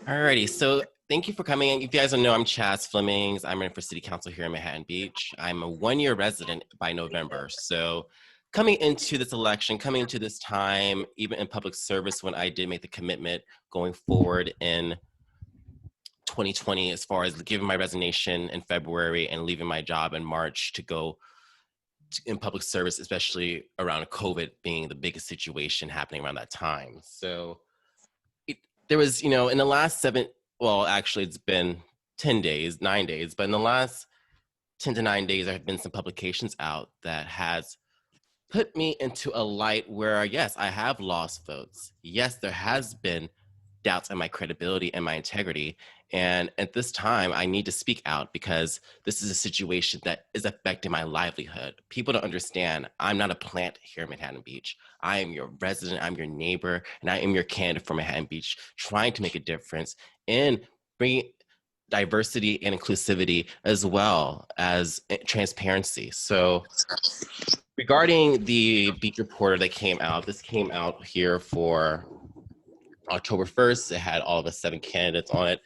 Alrighty, so thank you for coming in. If you guys don't know, I'm Chaz Flemmings. I'm running for city council here in Manhattan Beach. I'm a one-year resident by November. So coming into this election, coming into this time, even in public service when I did make the commitment going forward in 2020, as far as giving my resignation in February and leaving my job in March to go in public service, especially around COVID being the biggest situation happening around that time. So there was, in the last well, actually it's been 10 days, 9 days, but in the last 10 to 9 days, there have been some publications out that has put me into a light where, yes, I have lost votes. Yes, there has been doubts in my credibility and my integrity. And at this time, I need to speak out because this is a situation that is affecting my livelihood. People don't understand. I'm not a plant here in Manhattan Beach. I am your resident, I'm your neighbor, and I am your candidate for Manhattan Beach, trying to make a difference in bringing diversity and inclusivity as well as transparency. So regarding the Beach Reporter that came out, this came out here for October 1st. It had all of the 7 candidates on it.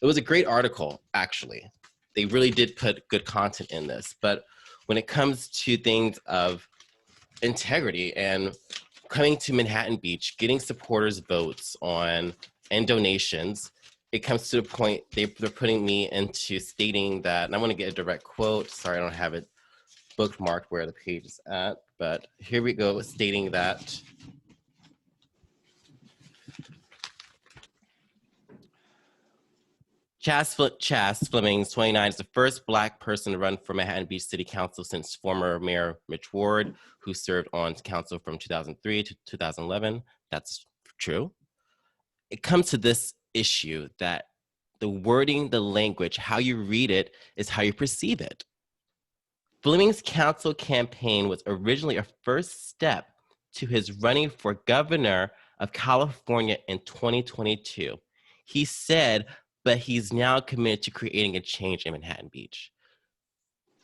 It was a great article, actually. They really did put good content in this. But when it comes to things of integrity and coming to Manhattan Beach, getting supporters' votes on and donations, it comes to the point they're putting me into stating that, and I want to get a direct quote. Sorry, I don't have it bookmarked where the page is at, but here we go, stating that Chaz Flemmings, 29, is the first Black person to run for Manhattan Beach City Council since former Mayor Mitch Ward, who served on council from 2003 to 2011. That's true. It comes to this issue that the wording, the language, how you read it is how you perceive it. Flemmings' council campaign was originally a first step to his running for governor of California in 2022. He said, but he's now committed to creating a change in Manhattan Beach.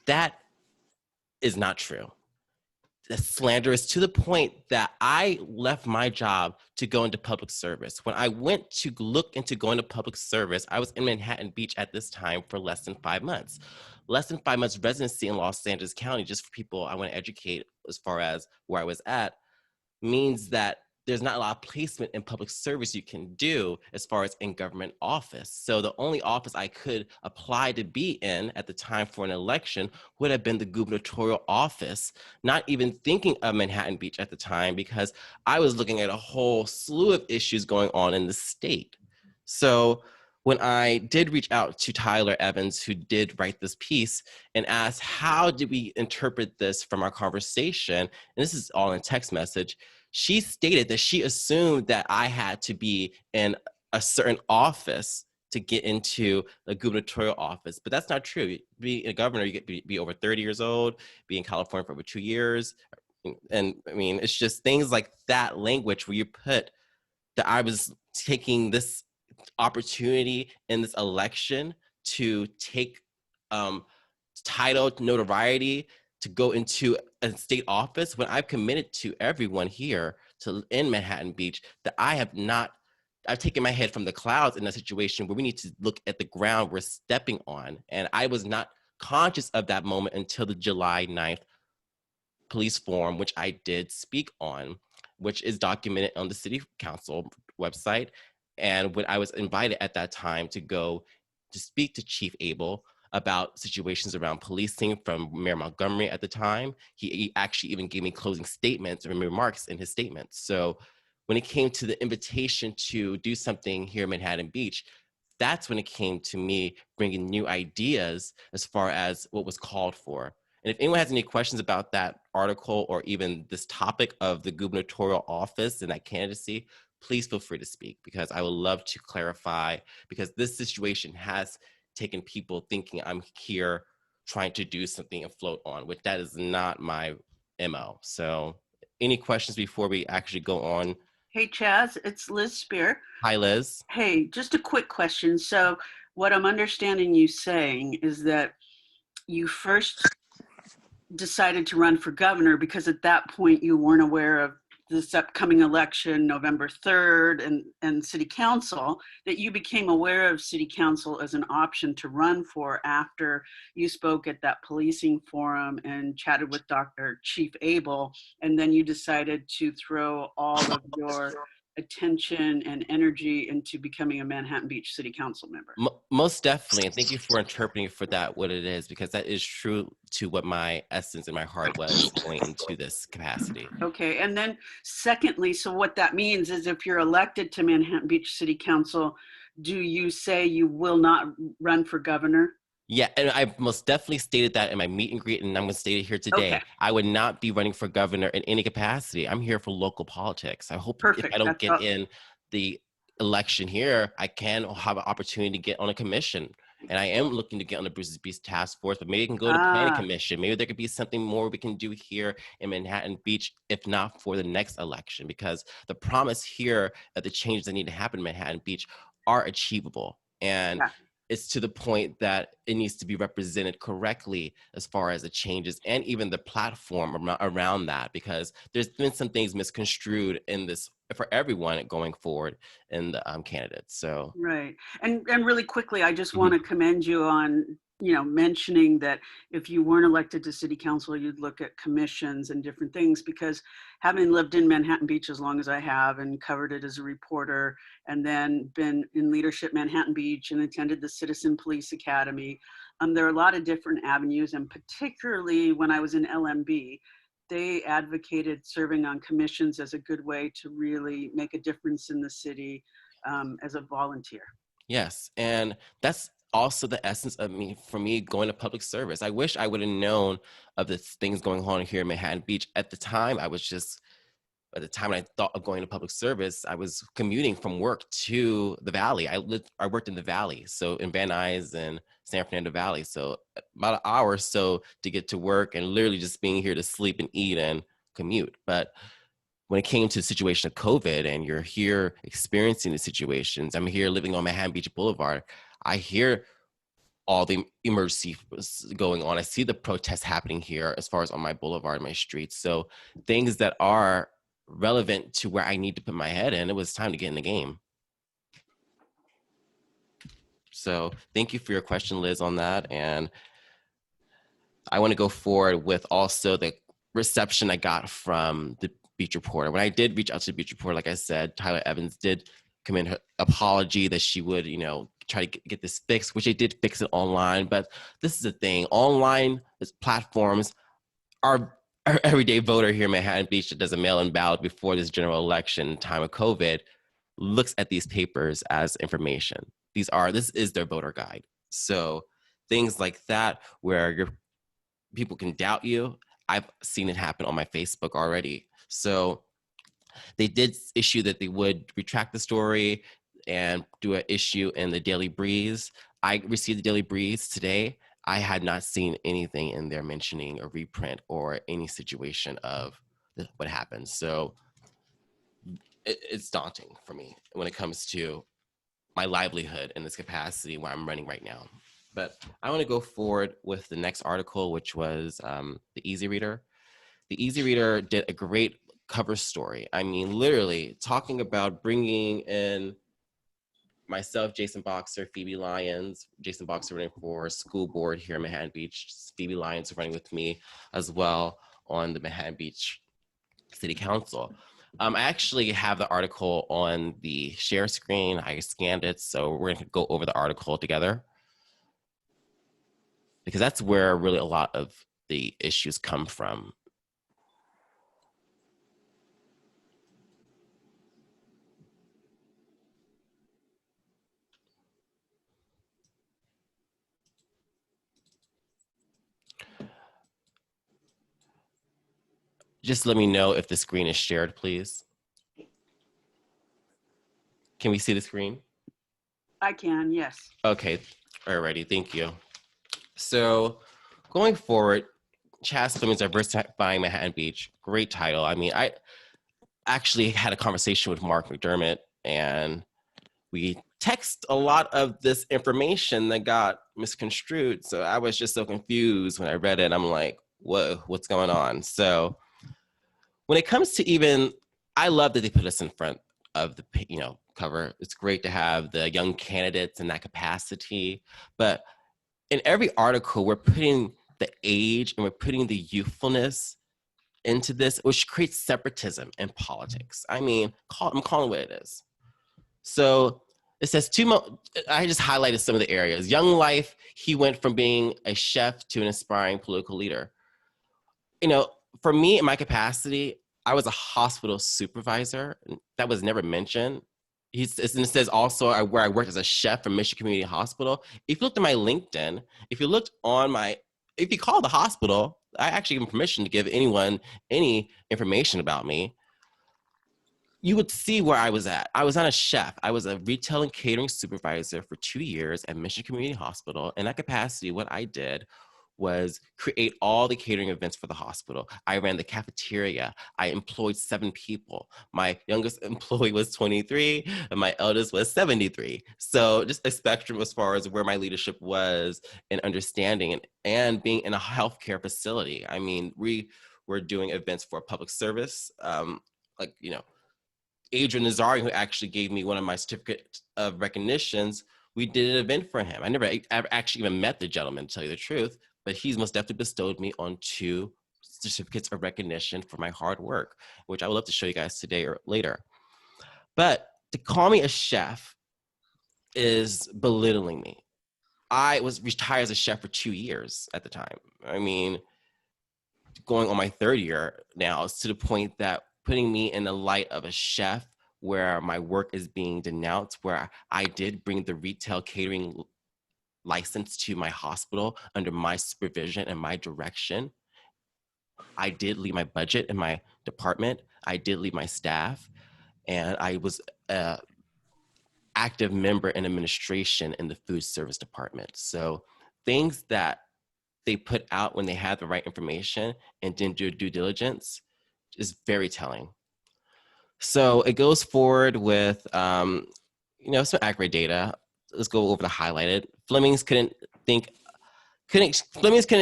That is not true. That's slanderous to the point that I left my job to go into public service. When I went to look into going to public service, I was in Manhattan Beach at this time for less than 5 months. Less than 5 months residency in Los Angeles County, just for people I want to educate as far as where I was at, means that there's not a lot of placement in public service you can do as far as in government office. So the only office I could apply to be in at the time for an election would have been the gubernatorial office, not even thinking of Manhattan Beach at the time because I was looking at a whole slew of issues going on in the state. So when I did reach out to Tyler Evans, who did write this piece, and asked, how did we interpret this from our conversation? And this is all in text message. She stated that she assumed that I had to be in a certain office to get into the gubernatorial office, but that's not true. Being a governor, you get to be over 30 years old, be in California for over 2 years. And I mean, it's just things like that language where you put that I was taking this opportunity in this election to take title, notoriety, to go into a state office when I've committed to everyone here in Manhattan Beach that I've taken my head from the clouds in a situation where we need to look at the ground we're stepping on. And I was not conscious of that moment until the July 9th police forum, which I did speak on, which is documented on the city council website. And when I was invited at that time to go to speak to Chief Abel about situations around policing from Mayor Montgomery at the time, he actually even gave me closing statements and remarks in his statements. So when it came to the invitation to do something here in Manhattan Beach, that's when it came to me bringing new ideas as far as what was called for. And if anyone has any questions about that article or even this topic of the gubernatorial office and that candidacy, please feel free to speak because I would love to clarify, because this situation has taken people thinking I'm here trying to do something and float on, which that is not my MO. So any questions before we actually go on? Hey, Chaz, it's Liz Spear. Hi, Liz. Hey, just a quick question. So what I'm understanding you saying is that you first decided to run for governor because at that point you weren't aware of this upcoming election, November 3rd, and city council, that you became aware of city council as an option to run for after you spoke at that policing forum and chatted with Dr. Chief Abel, and then you decided to throw all of your attention and energy into becoming a Manhattan Beach City Council member. Most definitely, and thank you for interpreting for that what it is, because that is true to what my essence and my heart was going into this capacity. Okay, and then secondly, so what that means is if you're elected to Manhattan Beach City Council, do you say you will not run for governor? Yeah, and I most definitely stated that in my meet and greet, and I'm going to state it here today. Okay. I would not be running for governor in any capacity. I'm here for local politics. I hope if Perfect. I don't That's get in the election here, I can have an opportunity to get on a commission. And I am looking to get on the Bruce's Beach Task Force, but maybe I can go to planning commission. Maybe there could be something more we can do here in Manhattan Beach, if not for the next election, because the promise here that the changes that need to happen in Manhattan Beach are achievable. And yeah. It's to the point that it needs to be represented correctly as far as the changes and even the platform around that, because there's been some things misconstrued in this for everyone going forward in the candidates. So right, and really quickly, I just want to commend you on mentioning that if you weren't elected to city council, you'd look at commissions and different things, because having lived in Manhattan Beach as long as I have and covered it as a reporter, and then been in leadership Manhattan Beach and attended the Citizen Police Academy, there are a lot of different avenues, and particularly when I was in LMB, they advocated serving on commissions as a good way to really make a difference in the city as a volunteer. Yes, and that's also the essence of for me going to public service. I wish I would have known of the things going on here in Manhattan Beach. At the time, when I thought of going to public service, I was commuting from work to the Valley. I worked in the Valley, so in Van Nuys and San Fernando Valley. So about an hour or so to get to work, and literally just being here to sleep and eat and commute. But when it came to the situation of COVID and you're here experiencing the situations, I'm here living on Manhattan Beach Boulevard. I hear all the emergency going on. I see the protests happening here as far as on my boulevard, my streets. So things that are relevant to where I need to put my head in, it was time to get in the game. So thank you for your question, Liz, on that. And I want to go forward with also the reception I got from the Beach Reporter. When I did reach out to the Beach Reporter, like I said, Tyler Evans did come in her apology that she would, try to get this fixed, which they did fix it online. But this is the thing, online platforms, our everyday voter here in Manhattan Beach that does a mail-in ballot before this general election time of COVID looks at these papers as information. This is their voter guide. So things like that where people can doubt you, I've seen it happen on my Facebook already. So they did issue that they would retract the story and do an issue in the Daily Breeze. I received the Daily Breeze today. I had not seen anything in there mentioning a reprint or any situation of what happened. So it's daunting for me when it comes to my livelihood in this capacity where I'm running right now. But I want to go forward with the next article, which was the Easy Reader. The Easy Reader did a great cover story. I mean, literally talking about bringing in myself, Jason Boxer, Phoebe Lyons, Jason Boxer running for school board here in Manhattan Beach, Phoebe Lyons running with me as well on the Manhattan Beach City Council. I actually have the article on the share screen. I scanned it, so we're gonna go over the article together, because that's where really a lot of the issues come from. Just let me know if the screen is shared, please. Can we see the screen? I can, yes. Okay, alrighty, thank you. So going forward, Chaz Flemmings, Diversifying Manhattan Beach, great title. I mean, I actually had a conversation with Mark McDermott, and we text a lot of this information that got misconstrued. So I was just so confused when I read it. I'm like, whoa, what's going on? So when it comes to even I love that they put us in front of the cover. It's great to have the young candidates in that capacity, but in every article, we're putting the age and we're putting the youthfulness into this, which creates separatism in politics. I mean, I'm calling it what it is. So it says I just highlighted some of the areas. Young life, he went from being a chef to an aspiring political leader. For me, in my capacity, I was a hospital supervisor. That was never mentioned. And it says also where I worked as a chef for Mission Community Hospital. If you looked at my LinkedIn, if you call the hospital, I actually give them permission to give anyone any information about me. You would see where I was at. I was not a chef. I was a retail and catering supervisor for 2 years at Mission Community Hospital. In that capacity, what I did was create all the catering events for the hospital. I ran the cafeteria. I employed 7 people. My youngest employee was 23 and my eldest was 73. So just a spectrum as far as where my leadership was and understanding and being in a healthcare facility. I mean, we were doing events for public service, Adrian Nazarian, who actually gave me one of my certificate of recognitions, we did an event for him. I never actually even met the gentleman, to tell you the truth, but he's most definitely bestowed me on 2 certificates of recognition for my hard work, which I would love to show you guys today or later. But to call me a chef is belittling me. I was retired as a chef for 2 years at the time. I mean, going on my 3rd year now, to the point that putting me in the light of a chef where my work is being denounced, where I did bring the retail catering license to my hospital under my supervision and my direction. I did leave my budget in my department. I did leave my staff, and I was an active member in administration in the food service department. So things that they put out when they had the right information and didn't do due diligence is very telling. So it goes forward with, some accurate data. Let's go over the highlighted. Flemings couldn't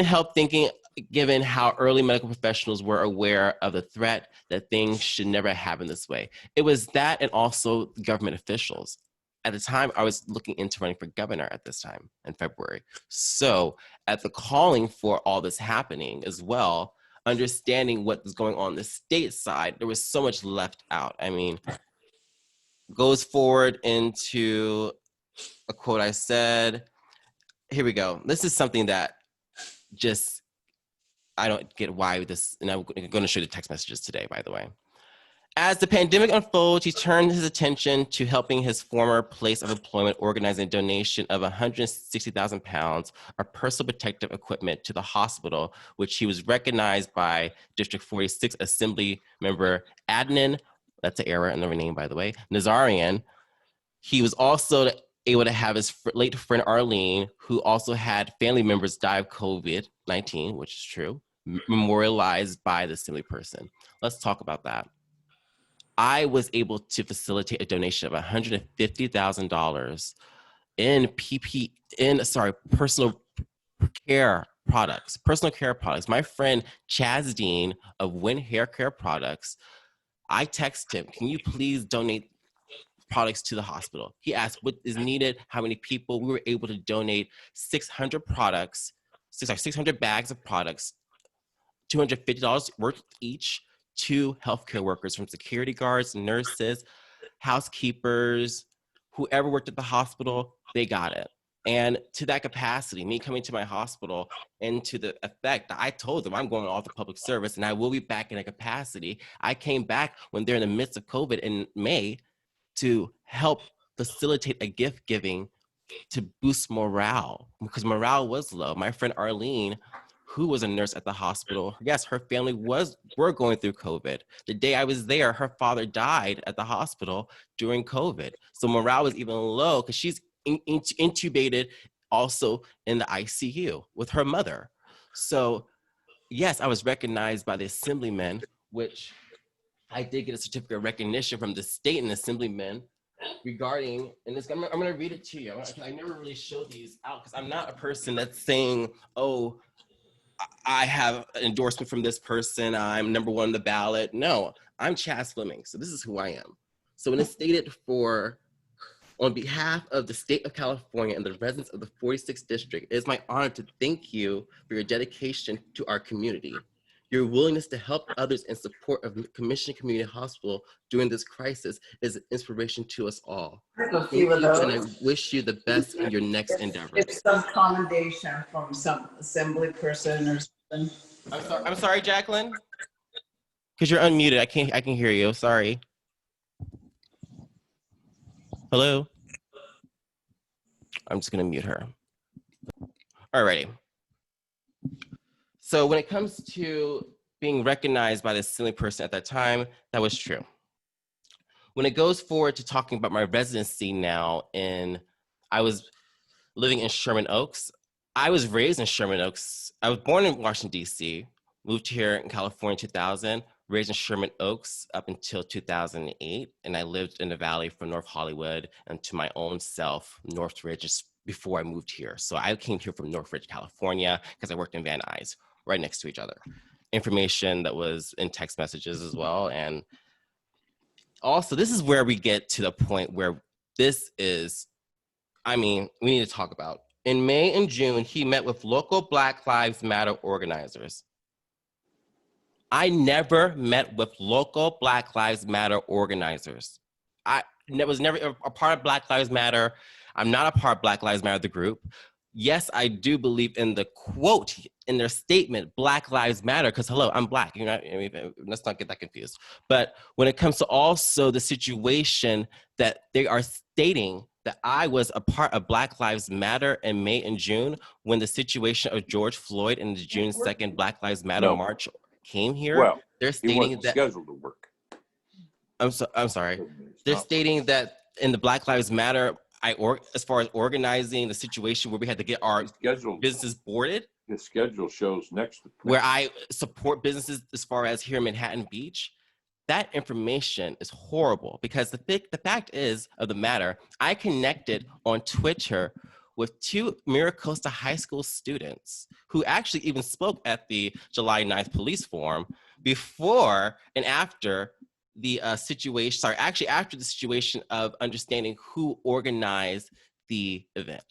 help thinking, given how early medical professionals were aware of the threat, that things should never happen this way. It was that, and also government officials. At the time, I was looking into running for governor at this time in February. So at the calling for all this happening as well, understanding what was going on the state side, there was so much left out. I mean, goes forward into a quote I said. Here we go. This is something that just, I don't get why this, and I'm going to show you the text messages today, by the way. As the pandemic unfolds, he turned his attention to helping his former place of employment organize a donation of 160,000 pounds of personal protective equipment to the hospital, which he was recognized by District 46 Assembly Member Adnan, that's an error in the name, by the way, Nazarian. He was also able to have his late friend Arlene, who also had family members die of COVID-19, which is true, memorialized by the assembly person. Let's talk about that. I was able to facilitate a donation of $150,000 in personal care products. Personal care products. My friend Chaz Dean of Win Hair Care Products, I texted him, can you please donate products to the hospital? He asked what is needed, how many people. We were able to donate 600 products, 600 bags of products, $250 worth each, to healthcare workers, from security guards, nurses, housekeepers, whoever worked at the hospital, they got it. And to that capacity, me coming to my hospital, and to the effect, I told them I'm going off to public service and I will be back in a capacity. I came back when they're in the midst of COVID in May to help facilitate a gift giving to boost morale, because morale was low. My friend Arlene, who was a nurse at the hospital, yes, her family were going through COVID. The day I was there, her father died at the hospital during COVID. So morale was even low because she's intubated also in the ICU with her mother. So yes, I was recognized by the assemblymen, which I did get a certificate of recognition from the state and assemblymen regarding, and I'm going to read it to you. I never really show these out because I'm not a person that's saying, oh, I have an endorsement from this person, I'm #1 on the ballot. No, I'm Chaz Flemmings, so this is who I am. So when it's stated on behalf of the state of California and the residents of the 46th district, it is my honor to thank you for your dedication to our community. Your willingness to help others in support of Commission Community Hospital during this crisis is an inspiration to us all. Thank you, and I wish you the best in your next endeavors. If some commendation from some assembly person or something. I'm sorry, Jacqueline? Because you're unmuted. I can hear you. Sorry. Hello? I'm just gonna mute her. Alrighty. So when it comes to being recognized by the assembly person at that time, that was true. When it goes forward to talking about my residency now, I was living in Sherman Oaks. I was raised in Sherman Oaks. I was born in Washington, D.C., moved here in California in 2000, raised in Sherman Oaks up until 2008, and I lived in the valley from North Hollywood and to my own self, Northridge, just before I moved here. So I came here from Northridge, California, because I worked in Van Nuys, right next to each other. Information that was in text messages as well. And also, this is where we get to the point where this is, I mean, we need to talk about. In May and June, he met with local Black Lives Matter organizers. I never met with local Black Lives Matter organizers. I was never a part of Black Lives Matter. I'm not a part of Black Lives Matter, the group. Yes, I do believe in the quote in their statement, Black Lives Matter, because hello, I'm Black. You know, I mean, let's not get that confused. But when it comes to also the situation that they are stating that I was a part of Black Lives Matter in May and June, when the situation of George Floyd and the June 2nd Black Lives Matter march came here, well, they're stating that scheduled to work. I'm sorry. They're stating that in the Black Lives Matter, as far as organizing the situation where we had to get our businesses boarded. The schedule shows next. Where I support businesses as far as here in Manhattan Beach. That information is horrible because the fact is of the matter, I connected on Twitter with 2 Miracosta High School students who actually even spoke at the July 9th police forum before and after the situation, after the situation of understanding who organized the event.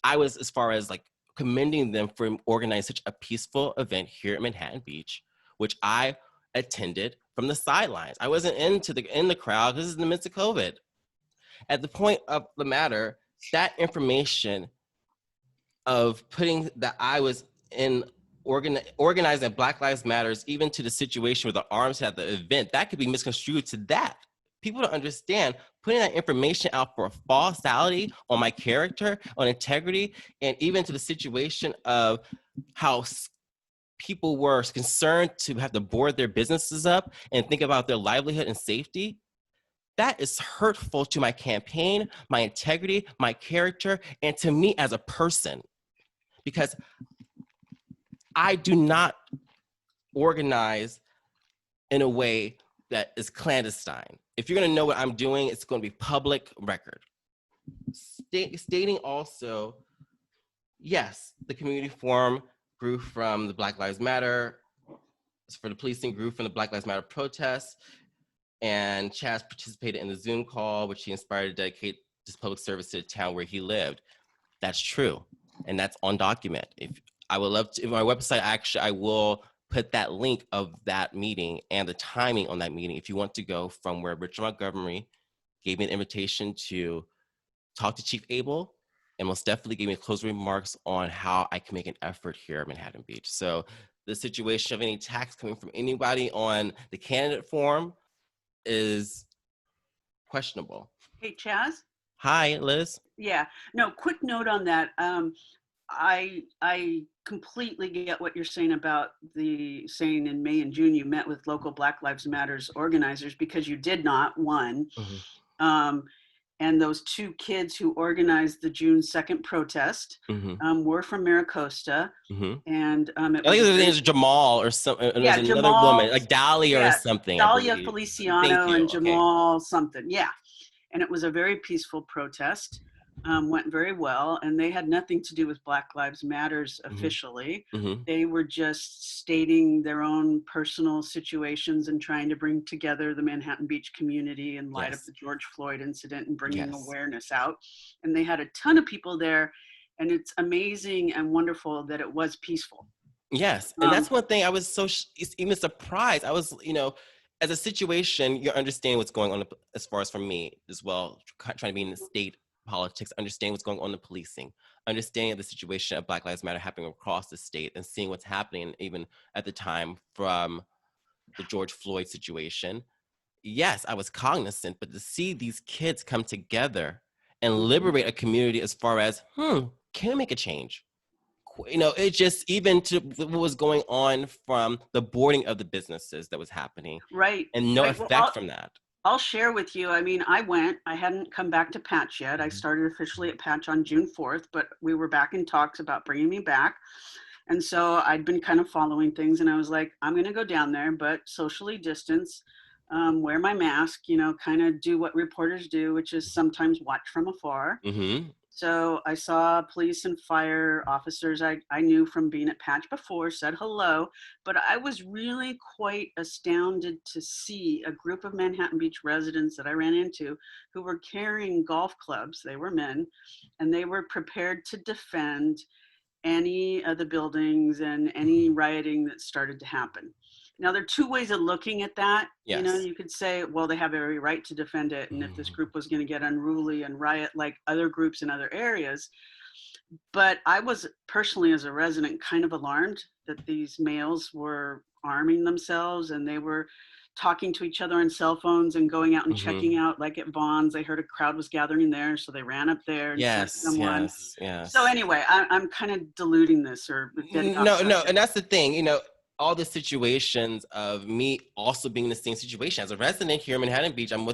I was, as far as like commending them for organizing such a peaceful event here at Manhattan Beach, which I attended from the sidelines. I wasn't in the crowd because this is in the midst of COVID. At the point of the matter, that information of putting that I was in organizing Black Lives Matters, even to the situation with the arms at the event, that could be misconstrued to that. People don't understand putting that information out for a falsity on my character, on integrity, and even to the situation of how people were concerned to have to board their businesses up and think about their livelihood and safety. That is hurtful to my campaign, my integrity, my character, and to me as a person, because I do not organize in a way that is clandestine. If you're gonna know what I'm doing, it's gonna be public record. Stating also, yes, the community forum grew from the Black Lives Matter, for the policing grew from the Black Lives Matter protests, and Chaz participated in the Zoom call, which he inspired to dedicate this public service to the town where he lived. That's true, and that's on document. If I would love to, if my website, actually, I will put that link of that meeting and the timing on that meeting if you want to go from where Richard Montgomery gave me an invitation to talk to Chief Abel, and most definitely gave me closing remarks on how I can make an effort here at Manhattan Beach. So the situation of any attacks coming from anybody on the candidate forum is questionable. Hey, Chaz? Hi, Liz. Yeah, no, quick note on that. I completely get what you're saying about saying in May and June you met with local Black Lives Matters organizers, because you did not, one. Mm-hmm. And those 2 kids who organized the June 2nd protest were from Miracosta. Mm-hmm. And I think their name is Jamal or something. Yeah, there's Jamal, another woman, like Dahlia or something. Dahlia Feliciano and Jamal something. Yeah. And it was a very peaceful protest. went very well, and they had nothing to do with Black Lives Matters officially. They were just stating their own personal situations and trying to bring together the Manhattan Beach community in light of the George Floyd incident and bringing awareness out. And they had a ton of people there, and it's amazing and wonderful that it was peaceful. Yes, and that's one thing I was so even surprised. I was, as a situation, you understand what's going on as far as for me as well, trying to be in the state politics, understand what's going on in the policing, understanding the situation of Black Lives Matter happening across the state and seeing what's happening even at the time from the George Floyd situation. Yes, I was cognizant, but to see these kids come together and liberate a community as far as, can we make a change? It just even to what was going on from the boarding of the businesses that was happening. Right. And no right. effect Well, from that. I'll share with you. I mean, I hadn't come back to Patch yet. I started officially at Patch on June 4th, but we were back in talks about bringing me back. And so I'd been kind of following things, and I was like, I'm going to go down there, but socially distance, wear my mask, kind of do what reporters do, which is sometimes watch from afar. So I saw police and fire officers I knew from being at Patch before, said hello, but I was really quite astounded to see a group of Manhattan Beach residents that I ran into who were carrying golf clubs. They were men, and they were prepared to defend any of the buildings and any rioting that started to happen. Now, there are two ways of looking at that. Yes. You could say, well, they have every right to defend it. And if this group was going to get unruly and riot like other groups in other areas. But I was personally, as a resident, kind of alarmed that these males were arming themselves and they were talking to each other on cell phones and going out and checking out, like at Vaughn's. They heard a crowd was gathering there, so they ran up there and sent someone. Yes. So anyway, I'm kind of diluting this or getting off No, subject. and that's the thing, all the situations of me also being in the same situation as a resident here in Manhattan Beach. I'm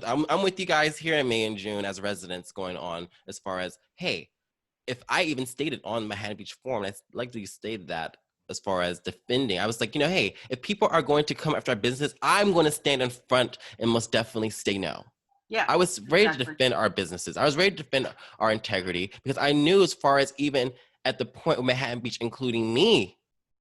with you guys here in May and June as residents going on as far as, hey, if I even stated on Manhattan Beach Forum, I like to state that as far as defending, I was like, hey, if people are going to come after our business, I'm going to stand in front and most definitely say no. Yeah, I was ready to defend our businesses. I was ready to defend our integrity because I knew as far as even at the point of Manhattan Beach, including me,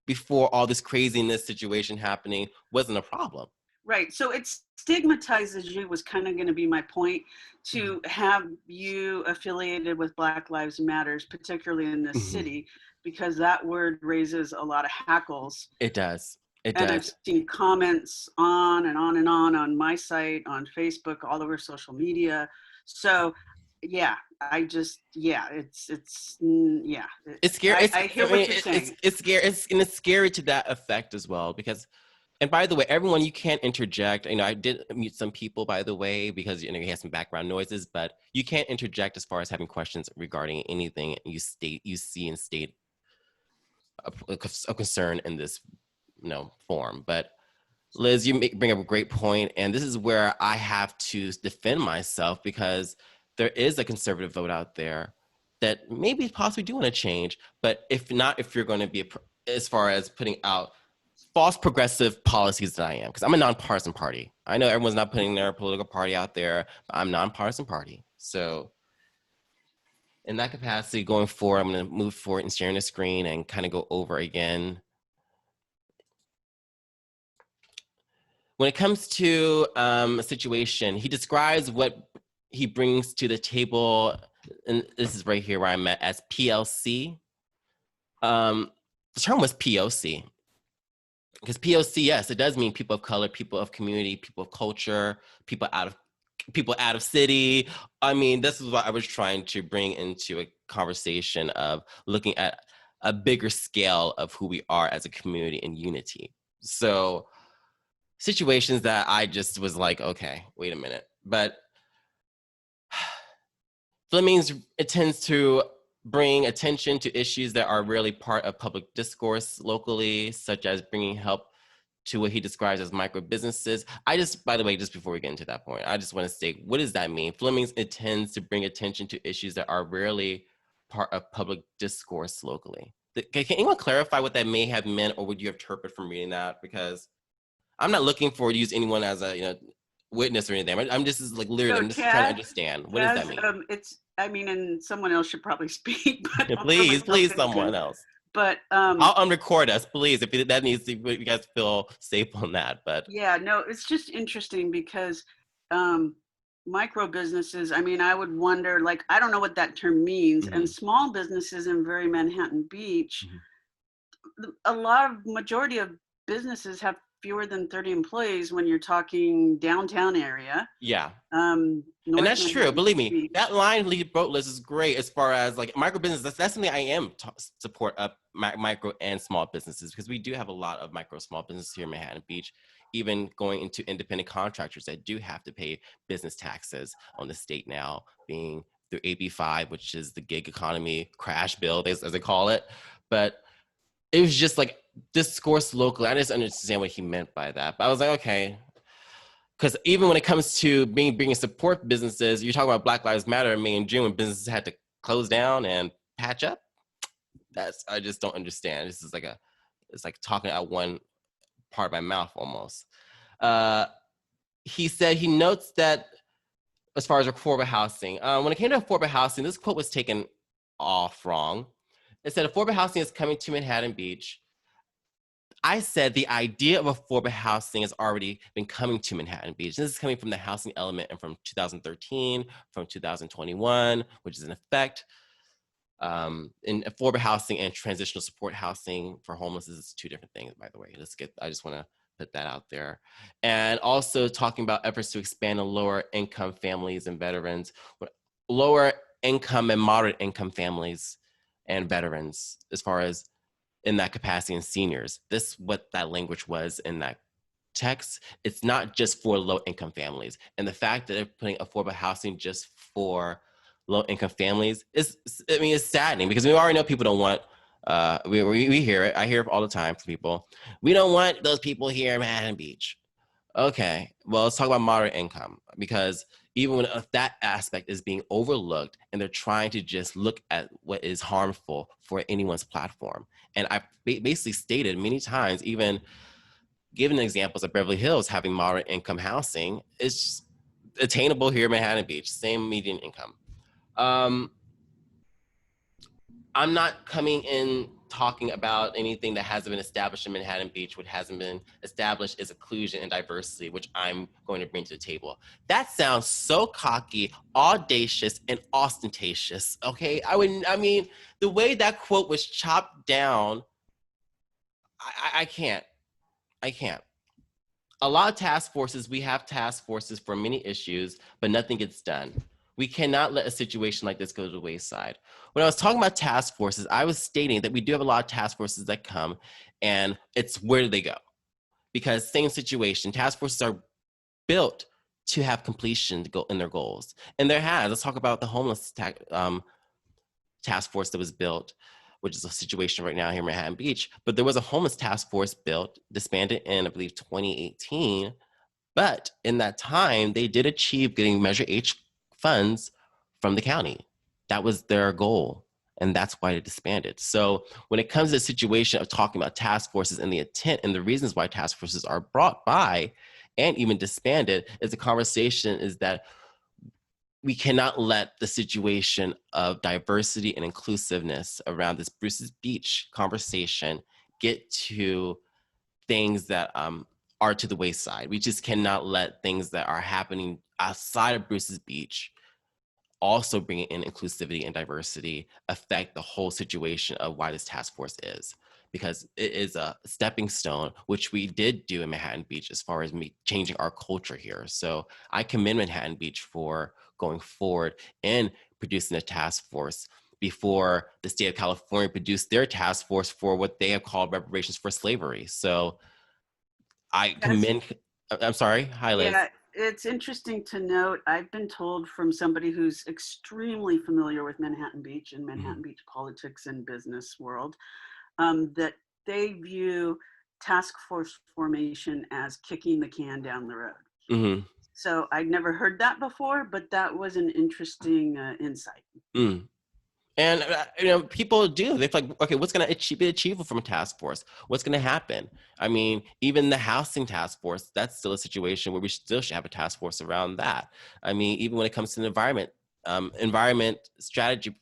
before all this craziness situation happening, wasn't a problem. Right. So it stigmatizes you was kind of going to be my point, to have you affiliated with Black Lives Matters, particularly in this city, because that word raises a lot of hackles. It does. And I've seen comments on and on and on my site, on Facebook, all over social media. So yeah, it's scary. I hear what you're saying. It's scary. It's scary to that effect as well because, and by the way, everyone, you can't interject. I did mute some people, by the way, because you have some background noises, but you can't interject as far as having questions regarding anything you see and state a concern in this form. But Liz, you bring up a great point, and this is where I have to defend myself because there is a conservative vote out there that maybe possibly do want to change, but if you're going to be as far as putting out false progressive policies that I am, because I'm a nonpartisan party. I know everyone's not putting their political party out there, but I'm a nonpartisan party. So in that capacity, going forward, I'm going to move forward and sharing the screen and kind of go over again. When it comes to a situation, he describes what he brings to the table, and this is right here where I'm at, as PLC. The term was POC. Because POC, yes, it does mean people of color, people of community, people of culture, people out of city. I mean, this is what I was trying to bring into a conversation of looking at a bigger scale of who we are as a community in unity. So situations that I just was like, okay, wait a minute. But Flemmings, it tends to bring attention to issues that are really part of public discourse locally, such as bringing help to what he describes as micro businesses. By the way, just before we get into that point, I just want to say, what does that mean? Flemmings intends to bring attention to issues that are rarely part of public discourse locally. Can anyone clarify what that may have meant, or would you interpret from reading that? Because I'm not looking for to use anyone as a witness or anything. I'm just like literally, So I'm just trying to Chaz, understand. What does that mean? I mean, and someone else should probably speak, but I'll throw Please, myself please, in too. someone else. But I'll unrecord us, please, if that needs to. You guys feel safe on that, but yeah, no, it's just interesting because micro businesses, I mean, I would wonder, like, I don't know what that term means. Mhm. And small businesses in very Manhattan Beach, a lot of majority of businesses have fewer than 30 employees when you're talking downtown area, yeah. And North that's true. Manhattan Believe me, Beach. that line lead boat list is great as far as like micro business. That's something I am support up micro and small businesses because we do have a lot of micro small businesses here in Manhattan Beach. Even going into independent contractors that do have to pay business taxes on the state now, being through AB5, which is the gig economy crash bill, as they call it. But it was just like discourse locally. I just understand what he meant by that. But I was like, okay, because even when it comes to bringing support businesses, you're talking about Black Lives Matter in May and June when businesses had to close down and patch up. I just don't understand. This is it's like talking out one part of my mouth almost. He said he notes that as far as affordable housing, when it came to affordable housing, this quote was taken off wrong. It said affordable housing is coming to Manhattan Beach. I said the idea of affordable housing has already been coming to Manhattan Beach. This is coming from the housing element and from 2013, from 2021, which is in effect. In affordable housing and transitional support housing for homeless is two different things, by the way. I just want to put that out there. And also talking about efforts to expand on lower income families and veterans, lower income and moderate income families and veterans, as far as in that capacity and seniors. This what that language was in that text. It's not just for low income families. And the fact that they're putting affordable housing just for low income families it's saddening because we already know people don't want we hear it. I hear it all the time from people. We don't want those people here in Manhattan Beach. Okay, well, let's talk about moderate income because even when that aspect is being overlooked and they're trying to just look at what is harmful for anyone's platform. And I've basically stated many times, even given examples of Beverly Hills having moderate income housing, it's attainable here in Manhattan Beach, same median income. I'm not coming in talking about anything that hasn't been established in Manhattan Beach. What hasn't been established is inclusion and diversity, which I'm going to bring to the table. That sounds so cocky, audacious, and ostentatious. Okay, I mean, the way that quote was chopped down, I can't. I can't. A lot of task forces, we have task forces for many issues, but nothing gets done. We cannot let a situation like this go to the wayside. When I was talking about task forces, I was stating that we do have a lot of task forces that come, and it's where do they go? Because same situation, task forces are built to have completion to go in their goals. And there has, let's talk about the homeless task force that was built, which is a situation right now here in Manhattan Beach. But there was a homeless task force built, disbanded in, I believe, 2018. But in that time, they did achieve getting Measure H funds from the county. That was their goal. And that's why they disbanded. So when it comes to the situation of talking about task forces and the intent and the reasons why task forces are brought by and even disbanded, is the conversation is that we cannot let the situation of diversity and inclusiveness around this Bruce's Beach conversation get to things that are to the wayside. We just cannot let things that are happening outside of Bruce's Beach also bringing in inclusivity and diversity affect the whole situation of why this task force is. Because it is a stepping stone, which we did do in Manhattan Beach as far as changing our culture here. So I commend Manhattan Beach for going forward and producing a task force before the state of California produced their task force for what they have called reparations for slavery. So I commend, I'm sorry, hi Liz. Yeah, it's interesting to note. I've been told from somebody who's extremely familiar with Manhattan Beach and Manhattan Beach politics and business world, that they view task force formation as kicking the can down the road. So I'd never heard that before, but that was an interesting insight. And And people do. They're like, okay, what's going to be achievable from a task force? What's going to happen? I mean, even the housing task force, that's still a situation where we still should have a task force around that. I mean, even when it comes to the environment strategy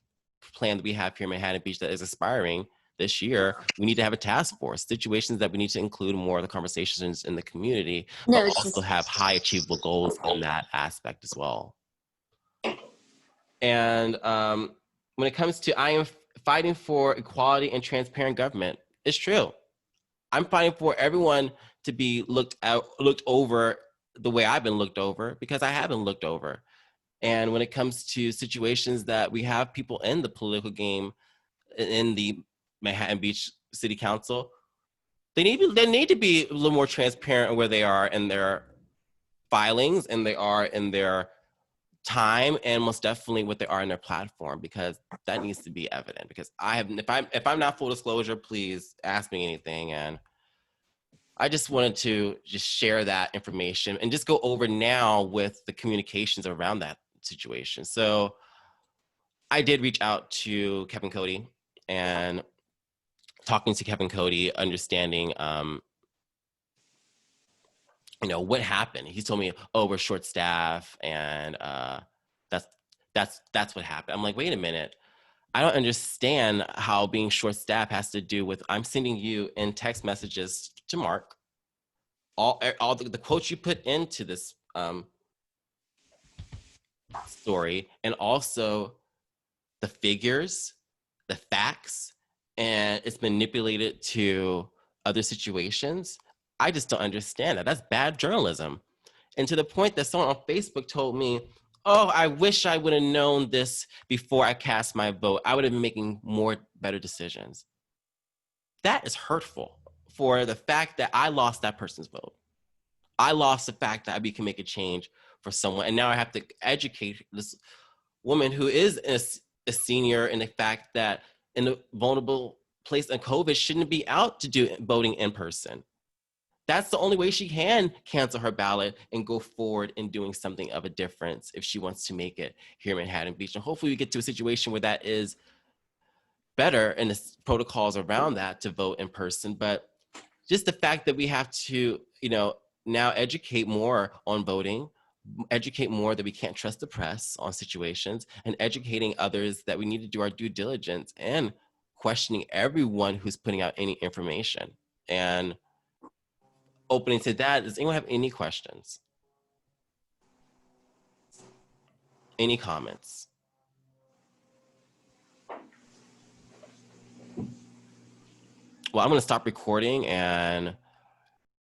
plan that we have here in Manhattan Beach that is expiring this year, we need to have a task force. Situations that we need to include more of the conversations in the community, but also have high achievable goals in that aspect as well. And when it comes to I am fighting for equality and transparent government, it's true. I'm fighting for everyone to be looked over the way I've been looked over, because I have been looked over. And when it comes to situations that we have people in the political game in the Manhattan Beach City Council, they need to be a little more transparent where they are in their filings and they are in their time, and most definitely what they are in their platform, because that needs to be evident. Because if I'm not full disclosure, please ask me anything. And I just wanted to just share that information and just go over now with the communications around that situation. So I did reach out to Kevin Cody, and talking to Kevin Cody, understanding what happened. He told me, oh, we're short staff, and that's what happened. I'm like, wait a minute. I don't understand how being short staff has to do with, I'm sending you in text messages to Mark all the quotes you put into this story, and also the figures, the facts, and it's manipulated to other situations. I just don't understand that. That's bad journalism. And to the point that someone on Facebook told me, oh, I wish I would have known this before I cast my vote. I would have been making better decisions. That is hurtful for the fact that I lost that person's vote. I lost the fact that we can make a change for someone. And now I have to educate this woman who is a senior in the fact that in a vulnerable place in COVID shouldn't be out to do voting in person. That's the only way she can cancel her ballot and go forward in doing something of a difference if she wants to make it here in Manhattan Beach. And hopefully we get to a situation where that is better and the protocols around that to vote in person. But just the fact that we have to, now educate more on voting, educate more that we can't trust the press on situations, and educating others that we need to do our due diligence and questioning everyone who's putting out any information. And opening to that, does anyone have any questions? Any comments? Well, I'm going to stop recording and